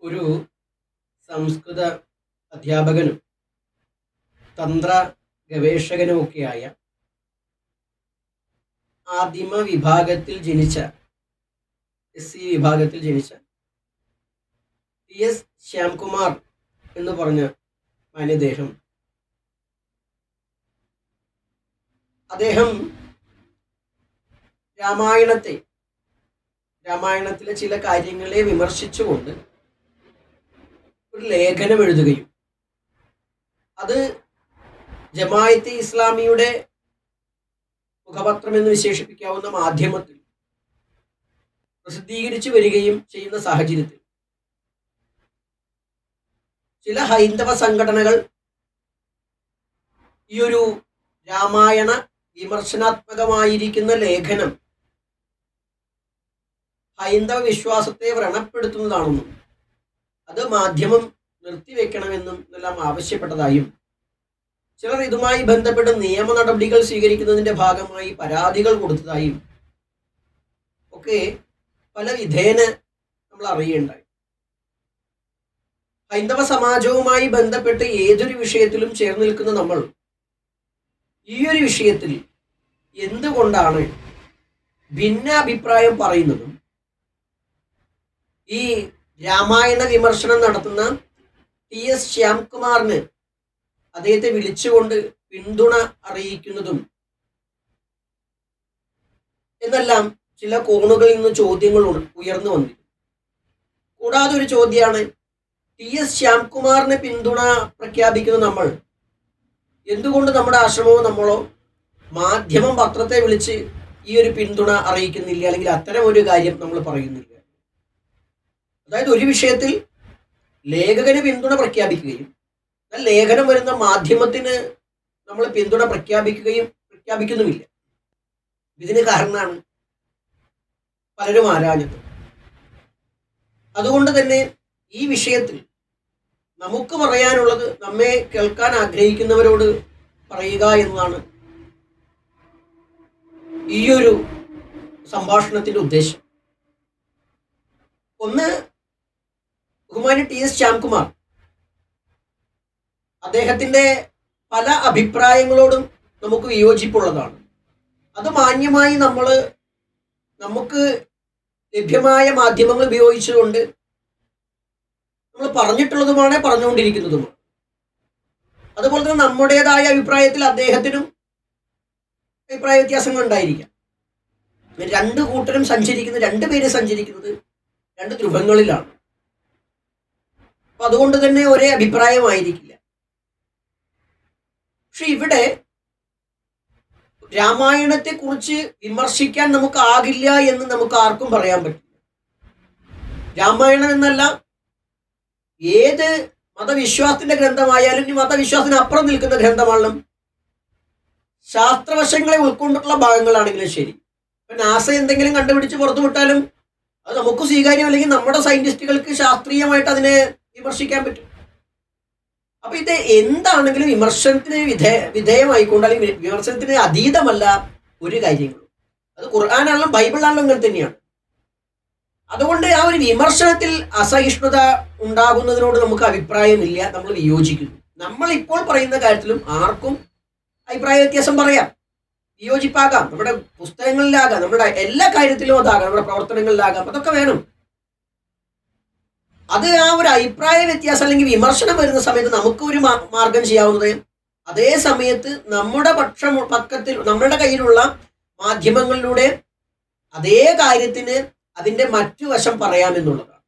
ഒരു സംസ്കൃത അധ്യാപകനും തന്ത്ര ഗവേഷകനുമൊക്കെയായ ആദിമ വിഭാഗത്തിൽ ജനിച്ച SC വിഭാഗത്തിൽ ജനിച്ച TS ശ്യാംകുമാർ എന്ന് പറഞ്ഞ മാന്യദേഹം അദ്ദേഹം രാമായണത്തിലെ ചില കാര്യങ്ങളെ വിമർശിച്ചുകൊണ്ട് ഒരു ലേഖനം എഴുതുകയും അത് ജമാഅത്തെ ഇസ്ലാമിയുടെ മുഖപത്രം എന്ന് വിശേഷിപ്പിക്കാവുന്ന മാധ്യമത്തിൽ പ്രസിദ്ധീകരിച്ചു വരികയും ചെയ്യുന്ന സാഹചര്യത്തിൽ ചില ഹൈന്ദവ സംഘടനകൾ ഈ ഒരു രാമായണ വിമർശനാത്മകമായിരിക്കുന്ന ലേഖനം ഹൈന്ദവ വിശ്വാസത്തെ വ്രണപ്പെടുത്തുന്നതാണെന്നും അത് മാധ്യമം നിർത്തിവെക്കണമെന്നും എല്ലാം ആവശ്യപ്പെട്ടതായും ചിലർ ഇതുമായി ബന്ധപ്പെട്ട് നിയമ നടപടികൾ സ്വീകരിക്കുന്നതിന്റെ ഭാഗമായി പരാതികൾ കൊടുത്തതായും ഒക്കെ പല വിധേന നമ്മൾ അറിയുണ്ടായി. ഹൈന്ദവ സമാജവുമായി ബന്ധപ്പെട്ട് ഏതൊരു വിഷയത്തിലും ചേർന്ന് നിൽക്കുന്ന നമ്മൾ ഈ ഒരു വിഷയത്തിൽ എന്തുകൊണ്ടാണ് ഭിന്നാഭിപ്രായം പറയുന്നതും ഈ രാമായണ വിമർശനം നടത്തുന്ന TS ശ്യാംകുമാറിന് അദ്ദേഹത്തെ വിളിച്ചുകൊണ്ട് പിന്തുണ അറിയിക്കുന്നതും എന്നെല്ലാം ചില കോണുകളിൽ നിന്ന് ചോദ്യങ്ങൾ ഉയർന്നു വന്നിരുന്നു. കൂടാതെ ഒരു ചോദ്യമാണ്, TS ശ്യാംകുമാറിന് പിന്തുണ പ്രഖ്യാപിക്കുന്ന നമ്മൾ എന്തുകൊണ്ട് നമ്മുടെ ആശ്രമവും നമ്മളോ മാധ്യമം പത്രത്തെ വിളിച്ച് ഈ ഒരു പിന്തുണ അറിയിക്കുന്നില്ല, അല്ലെങ്കിൽ അത്തരം ഒരു കാര്യം നമ്മൾ പറയുന്നില്ല. അതായത് ഒരു വിഷയത്തിൽ ലേഖകന് പിന്തുണ പ്രഖ്യാപിക്കുകയും ലേഖനം വരുന്ന മാധ്യമത്തിന് നമ്മൾ പിന്തുണ പ്രഖ്യാപിക്കുന്നുമില്ല. ഇതിന് കാരണമാണ് പലരും ആരാഞ്ഞത്. അതുകൊണ്ട് തന്നെ ഈ വിഷയത്തിൽ നമുക്ക് പറയാനുള്ളത് നമ്മെ കേൾക്കാൻ ആഗ്രഹിക്കുന്നവരോട് പറയുക എന്നതാണ് ഈ ഒരു സംഭാഷണത്തിന്റെ ഉദ്ദേശം. ഒന്ന്, ബഹുമാന്യ TS ശ്യാംകുമാർ അദ്ദേഹത്തിന്റെ പല അഭിപ്രായങ്ങളോടും നമുക്ക് വിയോജിപ്പുള്ളതാണ്. അത് മാന്യമായി നമുക്ക് ലഭ്യമായ മാധ്യമങ്ങൾ ഉപയോഗിച്ചുകൊണ്ട് നമ്മൾ പറഞ്ഞിട്ടുള്ളതുമാണ്, പറഞ്ഞുകൊണ്ടിരിക്കുന്നതുമാണ്. അതുപോലെ തന്നെ നമ്മുടേതായ അഭിപ്രായത്തിൽ അദ്ദേഹത്തിനും അഭിപ്രായ വ്യത്യാസങ്ങൾ ഉണ്ടായിരിക്കാം. രണ്ടുപേര് സഞ്ചരിക്കുന്നത് രണ്ട് ധ്രുവങ്ങളിലാണ്. അപ്പൊ അതുകൊണ്ട് തന്നെ ഒരേ അഭിപ്രായമായിരിക്കില്ല. പക്ഷെ ഇവിടെ രാമായണത്തെ കുറിച്ച് വിമർശിക്കാൻ നമുക്കാകില്ല എന്ന് നമുക്ക് ആർക്കും പറയാൻ പറ്റില്ല. രാമായണം എന്നല്ല, ഏത് മതവിശ്വാസത്തിന്റെ ഗ്രന്ഥമായാലും ഈ മതവിശ്വാസത്തിന് അപ്പുറം നിൽക്കുന്ന ഗ്രന്ഥമാണെങ്കിലും ശാസ്ത്രവശങ്ങളെ ഉൾക്കൊണ്ടിട്ടുള്ള ഭാഗങ്ങളാണെങ്കിലും ശരി, നാസ എന്തെങ്കിലും കണ്ടുപിടിച്ച് പുറത്തു വിട്ടാലും അത് നമുക്ക് സ്വീകാര്യം, അല്ലെങ്കിൽ നമ്മുടെ സയന്റിസ്റ്റുകൾക്ക് ശാസ്ത്രീയമായിട്ട് അതിനെ വിമർശിക്കാൻ പറ്റും. അപ്പൊ ഇത് എന്താണെങ്കിലും വിമർശനത്തിന് വിധേയമായിക്കൊണ്ട്, അല്ലെങ്കിൽ വിമർശനത്തിന് അതീതമല്ല ഒരു കാര്യങ്ങളും. അത് ഖുർആനാണെങ്കിലും ബൈബിളാണെങ്കിലും അങ്ങനെ തന്നെയാണ്. അതുകൊണ്ട് ആ ഒരു വിമർശനത്തിൽ അസഹിഷ്ണുത ഉണ്ടാകുന്നതിനോട് നമുക്ക് അഭിപ്രായമില്ല, നമ്മൾ വിയോജിക്കുന്നു. നമ്മൾ ഇപ്പോൾ പറയുന്ന കാര്യത്തിലും ആർക്കും അഭിപ്രായ വ്യത്യാസം പറയാം, വിയോജിപ്പാകാം, നമ്മുടെ പുസ്തകങ്ങളിലാകാം, നമ്മുടെ എല്ലാ കാര്യത്തിലും അതാകാം, നമ്മുടെ പ്രവർത്തനങ്ങളിലാകാം, അതൊക്കെ വേണം. അത് ആ ഒരു അഭിപ്രായ വ്യത്യാസം അല്ലെങ്കിൽ വിമർശനം വരുന്ന സമയത്ത് നമുക്ക് ഒരു മാർഗം ചെയ്യാവുന്നത്, അതേ സമയത്ത് നമ്മുടെ കയ്യിലുള്ള മാധ്യമങ്ങളിലൂടെ അതേ കാര്യത്തിന് അതിന്റെ മറ്റു വശം പറയാമെന്നുള്ളതാണ്.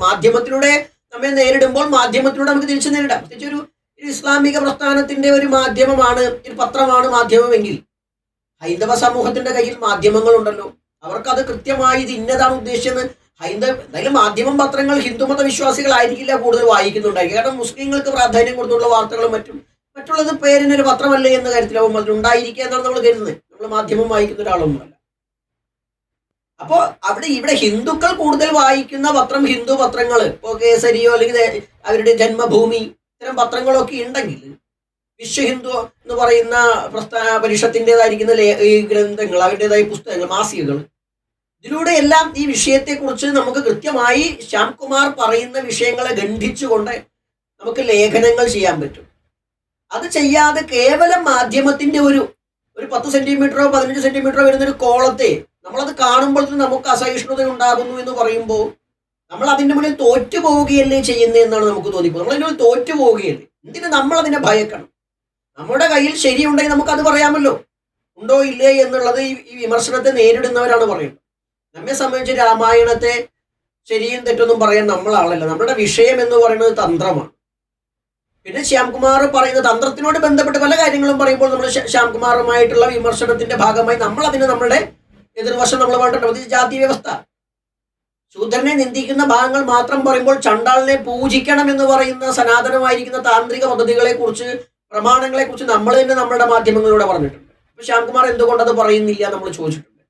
മാധ്യമത്തിലൂടെ നമ്മെ നേരിടുമ്പോൾ മാധ്യമത്തിലൂടെ നമുക്ക് തിരിച്ചു നേരിടാം. പ്രത്യേകിച്ച് ഒരു ഇസ്ലാമിക പ്രസ്ഥാനത്തിന്റെ ഒരു മാധ്യമമാണ്, ഒരു പത്രമാണ് മാധ്യമമെങ്കിൽ ഹൈന്ദവ സമൂഹത്തിന്റെ കയ്യിൽ മാധ്യമങ്ങളുണ്ടല്ലോ, അവർക്കത് കൃത്യമായി ഇത് ഇന്നതാണ് ഉദ്ദേശിച്ചത്. എന്തായാലും മാധ്യമം പത്രങ്ങൾ ഹിന്ദുമത വിശ്വാസികളായിരിക്കില്ല കൂടുതൽ വായിക്കുന്നുണ്ടായിരിക്കും. കാരണം മുസ്ലിങ്ങൾക്ക് പ്രാധാന്യം കൊടുത്തുള്ള വാർത്തകളും മറ്റുള്ളത് പേരിനൊരു പത്രമല്ലേ എന്ന കാര്യത്തിലാവും അതിലുണ്ടായിരിക്കുക എന്നാണ് നമ്മൾ കരുതുന്നത്. നമ്മൾ മാധ്യമം വായിക്കുന്ന ഒരാളൊന്നുമല്ല. അപ്പോൾ ഇവിടെ ഹിന്ദുക്കൾ കൂടുതൽ വായിക്കുന്ന പത്രം ഹിന്ദു പത്രങ്ങൾ, ഇപ്പോൾ കേസരിയോ അല്ലെങ്കിൽ അവരുടെ ജന്മഭൂമി, ഇത്തരം പത്രങ്ങളൊക്കെ ഉണ്ടെങ്കിൽ വിശ്വ ഹിന്ദു എന്ന് പറയുന്ന പരിഷത്തിൻ്റെതായിരിക്കുന്ന ഈ ഗ്രന്ഥങ്ങൾ, അവരുടേതായ പുസ്തകങ്ങൾ, മാസികകൾ, ഇതിലൂടെ എല്ലാം ഈ വിഷയത്തെക്കുറിച്ച് നമുക്ക് കൃത്യമായി ശ്യാംകുമാർ പറയുന്ന വിഷയങ്ങളെ ഖണ്ഡിച്ചുകൊണ്ട് നമുക്ക് ലേഖനങ്ങൾ ചെയ്യാൻ പറ്റും. അത് ചെയ്യാതെ കേവലം മാധ്യമത്തിന്റെ ഒരു 10 സെന്റിമീറ്ററോ 15 സെന്റിമീറ്ററോ വരുന്നൊരു കോളത്തെ നമ്മളത് കാണുമ്പോൾ നമുക്ക് അസഹിഷ്ണുത ഉണ്ടാകുന്നു എന്ന് പറയുമ്പോൾ നമ്മൾ അതിന്റെ മുന്നിൽ തോറ്റു പോവുകയല്ലേ ചെയ്യുന്നത് എന്നാണ് നമുക്ക് തോന്നിപ്പോൾ. നമ്മൾ അതിൻ്റെ തോറ്റു പോവുകയല്ലേ, എന്തിനു നമ്മൾ അതിനെ ഭയക്കണം? നമ്മുടെ കയ്യിൽ ശരിയുണ്ടെങ്കിൽ നമുക്കത് പറയാമല്ലോ. ഉണ്ടോ ഇല്ലേ എന്നുള്ളത് ഈ വിമർശനത്തെ നേരിടുന്നവരാണ് പറയുന്നത്. നമ്മെ സംബന്ധിച്ച് രാമായണത്തെ ശരിയും തെറ്റൊന്നും പറയാൻ നമ്മളാളല്ല. നമ്മുടെ വിഷയം എന്ന് പറയുന്നത് തന്ത്രമാണ്. പിന്നെ ശ്യാംകുമാർ പറയുന്ന തന്ത്രത്തിനോട് ബന്ധപ്പെട്ട് പല കാര്യങ്ങളും പറയുമ്പോൾ നമ്മൾ ശ്യാംകുമാറുമായിട്ടുള്ള വിമർശനത്തിന്റെ ഭാഗമായി നമ്മൾ അതിന് നമ്മുടെ എതിർവശം നമ്മൾ പറഞ്ഞിട്ടുണ്ട്. ജാതി വ്യവസ്ഥ, ശൂദ്രനെ നിന്ദിക്കുന്ന ഭാഗങ്ങൾ മാത്രം പറയുമ്പോൾ ചണ്ടാളിനെ പൂജിക്കണം എന്ന് പറയുന്ന സനാതനമായിരിക്കുന്ന താന്ത്രിക പദ്ധതികളെ കുറിച്ച്, പ്രമാണങ്ങളെ കുറിച്ച് നമ്മൾ തന്നെ നമ്മുടെ മാധ്യമങ്ങളിലൂടെ പറഞ്ഞിട്ടുണ്ട്. അപ്പൊ ശ്യാംകുമാർ എന്തുകൊണ്ട് അത് പറയുന്നില്ല നമ്മൾ ചോദിച്ചിട്ടുണ്ട്.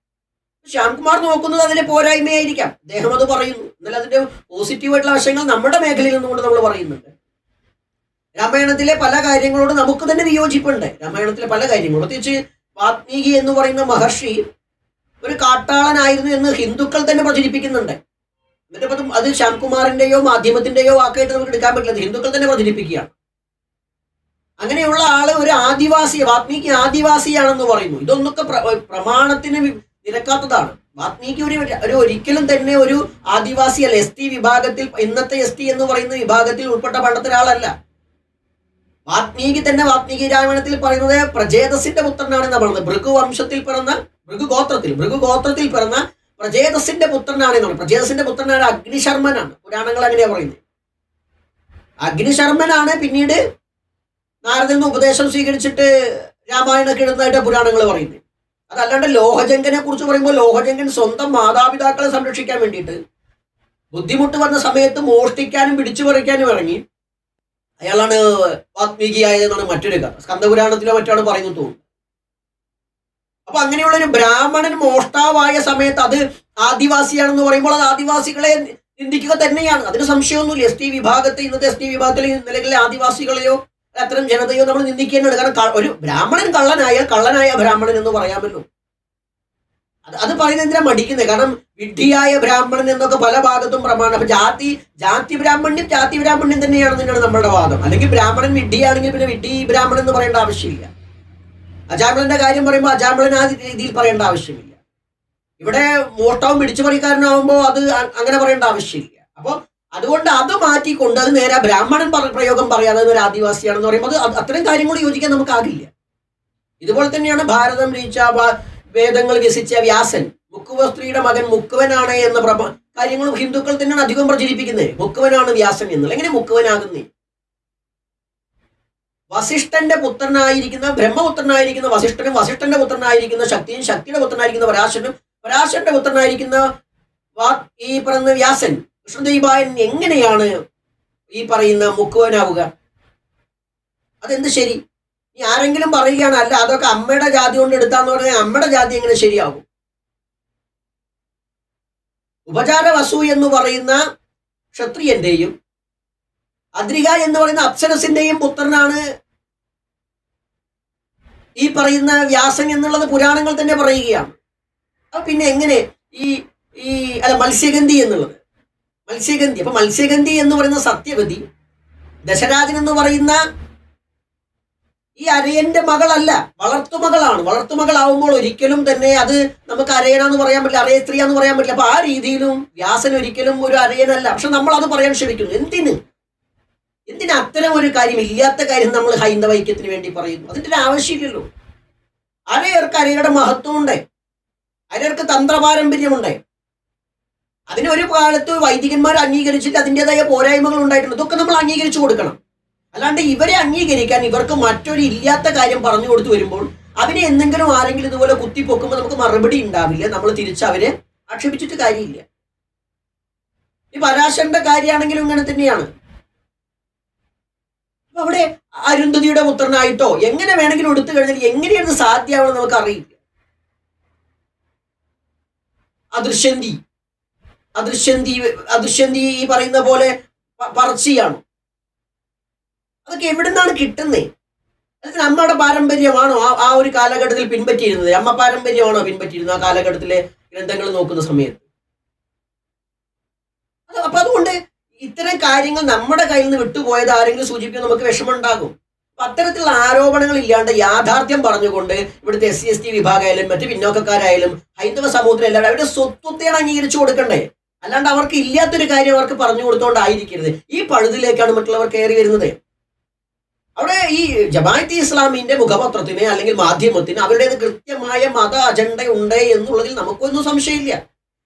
ശ്യാംകുമാർ നോക്കുന്നത് അതിലെ പോരായ്മയായിരിക്കാം, അദ്ദേഹം അത് പറയുന്നു. എന്നാൽ അതിന്റെ പോസിറ്റീവായിട്ടുള്ള വശങ്ങൾ നമ്മുടെ മേഖലയിൽ നിന്നുകൊണ്ട് നമ്മൾ പറയുന്നുണ്ട്. രാമായണത്തിലെ പല കാര്യങ്ങളോട് നമുക്ക് തന്നെ വിയോജിപ്പുണ്ട്. രാമായണത്തിലെ പല കാര്യങ്ങളും, പ്രത്യേകിച്ച് വാത്മീകി എന്ന് പറയുന്ന മഹർഷി ഒരു കാട്ടാളനായിരുന്നു എന്ന് ഹിന്ദുക്കൾ തന്നെ പ്രചരിപ്പിക്കുന്നുണ്ട്. എന്നിട്ട് അത് ശ്യാംകുമാറിന്റെയോ മാധ്യമത്തിന്റെയോ വാക്കായിട്ട് നമുക്ക് എടുക്കാൻ പറ്റില്ല, ഹിന്ദുക്കൾ തന്നെ പ്രചരിപ്പിക്കുകയാണ്. അങ്ങനെയുള്ള ആള് ഒരു ആദിവാസി, വാത്മീകി ആദിവാസിയാണെന്ന് പറയുന്നു. ഇതൊന്നൊക്കെ പ്രമാണത്തിന് നിരക്കാത്തതാണ്. വാത്മീകി ഒരിക്കലും തന്നെ ഒരു ആദിവാസിയല്ല. ST വിഭാഗത്തിൽ, ഇന്നത്തെ ST എന്ന് പറയുന്ന വിഭാഗത്തിൽ ഉൾപ്പെട്ട പണ്ടത്തെ ഒരാളല്ല. വാത്മീകി തന്നെ വാത്മീകി രാമായണത്തിൽ പറയുന്നത് പ്രജേതസിന്റെ പുത്രനാണ് എന്നാണ് പറയുന്നത്. ഭൃഗുവംശത്തിൽ പിറന്ന, ഭൃഗുഗോത്രത്തിൽ പിറന്ന പ്രജേതസിന്റെ പുത്രനാണ് എന്നാണ്. പ്രജേതസിന്റെ പുത്രനാണ് അഗ്നിശർമ്മനാണ്. പുരാണങ്ങൾ അങ്ങനെയാ പറയുന്നത്. അഗ്നിശർമ്മനാണ് പിന്നീട് നാരദൻ നിന്ന് ഉപദേശം സ്വീകരിച്ചിട്ട് രാമായണമൊക്കെ എഴുതുന്നതായിട്ട് പുരാണങ്ങൾ പറയുന്നത്. അതല്ലാണ്ട് ലോഹജങ്കനെ കുറിച്ച് പറയുമ്പോൾ ലോഹജങ്കൻ സ്വന്തം മാതാപിതാക്കളെ സംരക്ഷിക്കാൻ വേണ്ടിയിട്ട് ബുദ്ധിമുട്ട് വന്ന സമയത്ത് മോഷ്ടിക്കാനും പിടിച്ചു പറിക്കാനും ഇറങ്ങി. അയാളാണ് വാത്മീകിയായതെന്നാണ് മറ്റൊരു കഥ. സ്കന്ദപുരാണത്തിലോ മറ്റാണ് പറയുന്നത് തോന്നുന്നു. അപ്പൊ അങ്ങനെയുള്ള ഒരു ബ്രാഹ്മണൻ മോഷ്ടാവായ സമയത്ത് അത് ആദിവാസിയാണെന്ന് പറയുമ്പോൾ അത് ആദിവാസികളെ നിന്ദിക്കുക തന്നെയാണ്. അതിന് സംശയമൊന്നുമില്ല. ST വിഭാഗത്തെ, ഇന്നത്തെ ST വിഭാഗത്തിലെ നിലകളിലെ ആദിവാസികളെയോ അത്തരം ജനതയോ നമ്മൾ നിന്ദിക്കേണ്ടത്. കാരണം ഒരു ബ്രാഹ്മണൻ കള്ളനായാൽ കള്ളനായ ബ്രാഹ്മണൻ എന്ന് പറയാമല്ലോ. അത് പറയുന്നത് എന്തിനാ മടിക്കുന്നത്? കാരണം വിഡ്ഢിയായ ബ്രാഹ്മണൻ എന്നൊക്കെ പല ഭാഗത്തും പ്രമാണം. അപ്പൊ ജാതി ബ്രാഹ്മണ്യം തന്നെയാണ് നമ്മുടെ വാദം. അല്ലെങ്കിൽ ബ്രാഹ്മണൻ വിഡ്ഢിയാണെങ്കിൽ പിന്നെ വിഡ്ഢി ബ്രാഹ്മണൻ എന്ന് പറയേണ്ട ആവശ്യമില്ല. അജാമിളന്റെ കാര്യം പറയുമ്പോൾ അജാമിളൻ ആ രീതിയിൽ പറയേണ്ട ആവശ്യമില്ല. ഇവിടെ മോഷ്ടാവും പിടിച്ചു പറിക്കാരനാവുമ്പോൾ അത് അങ്ങനെ പറയേണ്ട ആവശ്യമില്ല. അപ്പൊ അതുകൊണ്ട് അത് മാറ്റിക്കൊണ്ട് അത് നേരെ ബ്രാഹ്മണൻ പ്രയോഗം പറയാതെ ഒരു ആദിവാസിയാണെന്ന് പറയുമ്പോൾ അത് അത്തരം കാര്യങ്ങൾ യോജിക്കാൻ നമുക്കാകില്ല. ഇതുപോലെ തന്നെയാണ് ഭാരതം രചിച്ച, വേദങ്ങൾ വ്യസിച്ച വ്യാസൻ, മുക്കുവ സ്ത്രീയുടെ മകൻ മുക്കുവനാണ് എന്ന കാര്യങ്ങളും ഹിന്ദുക്കൾ തന്നെയാണ് അധികം പ്രചരിപ്പിക്കുന്നത്. മുക്കുവനാണ് വ്യാസൻ എന്നുള്ളത്. എങ്ങനെ മുക്കുവനാകുന്നേ? വസിഷ്ഠന്റെ പുത്രനായിരിക്കുന്ന, ബ്രഹ്മപുത്രനായിരിക്കുന്ന വസിഷ്ഠനും, വസിഷ്ഠന്റെ പുത്രനായിരിക്കുന്ന ശക്തിയും, ശക്തിയുടെ പുത്രനായിരിക്കുന്ന പരാശരനും, പരാശരന്റെ പുത്രനായിരിക്കുന്ന ഈ പറയുന്ന വ്യാസൻ, കൃഷ്ണദേവായൻ എങ്ങനെയാണ് ഈ പറയുന്ന മുക്കുവനാവുക? അതെന്ത് ശരി? ഈ ആരെങ്കിലും പറയുകയാണ് അല്ല അതൊക്കെ അമ്മയുടെ ജാതി കൊണ്ട് എടുത്താന്ന് പറഞ്ഞാൽ അമ്മയുടെ ജാതി എങ്ങനെ ശരിയാകും? ഉപചാര വസു എന്ന് പറയുന്ന ക്ഷത്രിയന്റെയും അദ്രിക എന്ന് പറയുന്ന അപ്സരസിന്റെയും പുത്രനാണ് ഈ പറയുന്ന വ്യാസൻ എന്നുള്ളത് പുരാണങ്ങൾ തന്നെ പറയുകയാണ്. അപ്പൊ പിന്നെ എങ്ങനെ മത്സ്യഗന്ധി എന്നുള്ളത്, മത്സ്യഗന്ധി. അപ്പൊ മത്സ്യഗന്ധി എന്ന് പറയുന്ന സത്യവതി, ദശരാജൻ എന്ന് പറയുന്ന ഈ അരയന്റെ മകളല്ല, വളർത്തുമകളാണ്. വളർത്തുമകളാവുമ്പോൾ ഒരിക്കലും തന്നെ അത് നമുക്ക് അരയനാന്ന് പറയാൻ പറ്റില്ല, അരയ സ്ത്രീയാന്ന് പറയാൻ പറ്റില്ല. അപ്പൊ ആ രീതിയിലും വ്യാസൻ ഒരിക്കലും ഒരു അരയനല്ല. പക്ഷെ നമ്മൾ അത് പറയാൻ ശ്രമിക്കുന്നു. എന്തിന് അത്തരം ഒരു കാര്യം, ഇല്ലാത്ത കാര്യം നമ്മൾ ഹൈന്ദവ ഐക്യത്തിന് വേണ്ടി പറയുന്നു? അതിൻ്റെ ഒരു ആവശ്യമില്ലല്ലോ. അരയർക്ക് അരയുടെ മഹത്വമുണ്ട്, അരയർക്ക് തന്ത്രപാരമ്പര്യമുണ്ട്. അതിനൊരു കാലത്ത് വൈദികന്മാർ അംഗീകരിച്ചിട്ട് അതിൻ്റെതായ പോരായ്മകൾ ഉണ്ടായിട്ടുണ്ട്. ഇതൊക്കെ നമ്മൾ അംഗീകരിച്ചു കൊടുക്കണം. അല്ലാണ്ട് ഇവരെ അംഗീകരിക്കാൻ ഇവർക്ക് മറ്റൊരു ഇല്ലാത്ത കാര്യം പറഞ്ഞു കൊടുത്തു വരുമ്പോൾ അവരെ എന്തെങ്കിലും ആരെങ്കിലും ഇതുപോലെ കുത്തിപ്പൊക്കുമ്പോൾ നമുക്ക് മറുപടി ഉണ്ടാവില്ല. നമ്മൾ തിരിച്ച് അവരെ ആക്ഷേപിച്ചിട്ട് കാര്യമില്ല. ഈ പരാശരന്റെ കാര്യമാണെങ്കിലും ഇങ്ങനെ തന്നെയാണ്. അവിടെ അരുന്ധതിയുടെ പുത്രനായിട്ടോ എങ്ങനെ വേണമെങ്കിലും എടുത്തു കഴിഞ്ഞാൽ എങ്ങനെയാണ് സാധ്യമാണെന്ന് നമുക്ക് അറിയില്ല. അദൃശ്യന്തി ഈ പറയുന്ന പോലെ പറച്ചിയാണ്. അതൊക്കെ എവിടെ നിന്നാണ് കിട്ടുന്നത്? അതിന് അമ്മയുടെ പാരമ്പര്യമാണോ ആ ഒരു കാലഘട്ടത്തിൽ പിൻപറ്റിയിരുന്നത്? അമ്മ പാരമ്പര്യമാണോ പിൻപറ്റിയിരുന്നത് ആ കാലഘട്ടത്തിലെ ഗ്രന്ഥങ്ങൾ നോക്കുന്ന സമയത്ത്? അപ്പൊ അതുകൊണ്ട് ഇത്തരം കാര്യങ്ങൾ നമ്മുടെ കയ്യിൽ നിന്ന് വിട്ടുപോയത് ആരെങ്കിലും സൂചിപ്പിക്കാൻ നമുക്ക് വിഷമമുണ്ടാകും. അപ്പൊ അത്തരത്തിലുള്ള ആരോപണങ്ങൾ ഇല്ലാണ്ട് യാഥാർത്ഥ്യം പറഞ്ഞുകൊണ്ട് ഇവിടുത്തെ SC ST വിഭാഗമായാലും മറ്റ് പിന്നോക്കക്കാരായാലും ഹൈന്ദവ സമൂഹത്തിൽ എല്ലാവരും അവരുടെ സ്വത്വത്തെയാണ് അംഗീകരിച്ചു കൊടുക്കണ്ടേ. അല്ലാണ്ട് അവർക്ക് ഇല്ലാത്തൊരു കാര്യം അവർക്ക് പറഞ്ഞു കൊടുത്തോണ്ടായിരിക്കരുത്. ഈ പഴുതിലേക്കാണ് മറ്റുള്ളവർ കയറി വരുന്നത്. അവിടെ ഈ ജമാഅത്തെ ഇസ്ലാമിന്റെ മുഖപത്രത്തിന് അല്ലെങ്കിൽ മാധ്യമത്തിന് അവരുടേത് കൃത്യമായ മത അജണ്ട ഉണ്ട് എന്നുള്ളതിൽ നമുക്കൊന്നും സംശയമില്ല.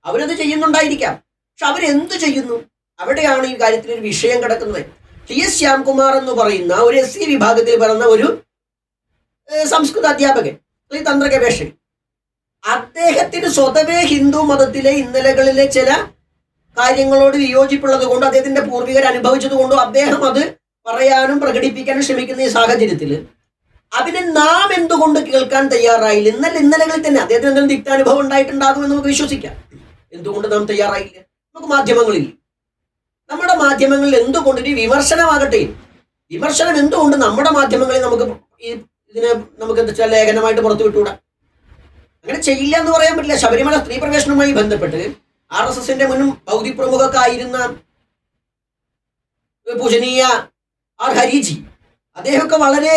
അവരത് ചെയ്യുന്നുണ്ടായിരിക്കാം. പക്ഷെ അവരെന്ത് ചെയ്യുന്നു? അവിടെയാണ് ഈ കാര്യത്തിൽ ഒരു വിഷയം കിടക്കുന്നത്. TS ശ്യാംകുമാർ എന്ന് പറയുന്ന ഒരു SC വിഭാഗത്തിൽ പറയുന്ന ഒരു സംസ്കൃത അധ്യാപകൻ, തന്ത്ര ഗവേഷകൻ, അദ്ദേഹത്തിന് സ്വതവേ ഹിന്ദു മതത്തിലെ ഇന്നലകളിലെ ചില കാര്യങ്ങളോട് വിയോജിപ്പുള്ളത് കൊണ്ടും അദ്ദേഹത്തിന്റെ പൂർവികർ അനുഭവിച്ചത് കൊണ്ടും അദ്ദേഹം അത് പറയാനും പ്രകടിപ്പിക്കാനും ശ്രമിക്കുന്ന ഈ സാഹചര്യത്തിൽ അതിനെ നാം എന്തുകൊണ്ട് കേൾക്കാൻ തയ്യാറായില്ല? ഇന്നലകളിൽ തന്നെ അദ്ദേഹത്തിന് എന്തെങ്കിലും തിക്താനുഭവം ഉണ്ടായിട്ടുണ്ടാകുമെന്ന് നമുക്ക് വിശ്വസിക്കാം. എന്തുകൊണ്ട് നാം തയ്യാറായില്ല? നമുക്ക് മാധ്യമങ്ങളില്ല. നമ്മുടെ മാധ്യമങ്ങളിൽ എന്തുകൊണ്ട് ഈ വിമർശനമാകട്ടെ, വിമർശനം എന്തുകൊണ്ട് നമ്മുടെ മാധ്യമങ്ങളിൽ നമുക്ക് ഇതിനെ നമുക്ക് എന്താ വെച്ചാൽ ലേഖനമായിട്ട് പുറത്തു വിട്ടുകൂടാ? അങ്ങനെ ചെയ്യില്ല എന്ന് പറയാൻ പറ്റില്ല. ശബരിമല സ്ത്രീ പ്രവേശനവുമായി ബന്ധപ്പെട്ട് RSSന്റെ മുൻ ഭൗതിക പ്രമുഖക്കായിരുന്ന പൂജനീയ ആർ ഹരിജി, അദ്ദേഹമൊക്കെ വളരെ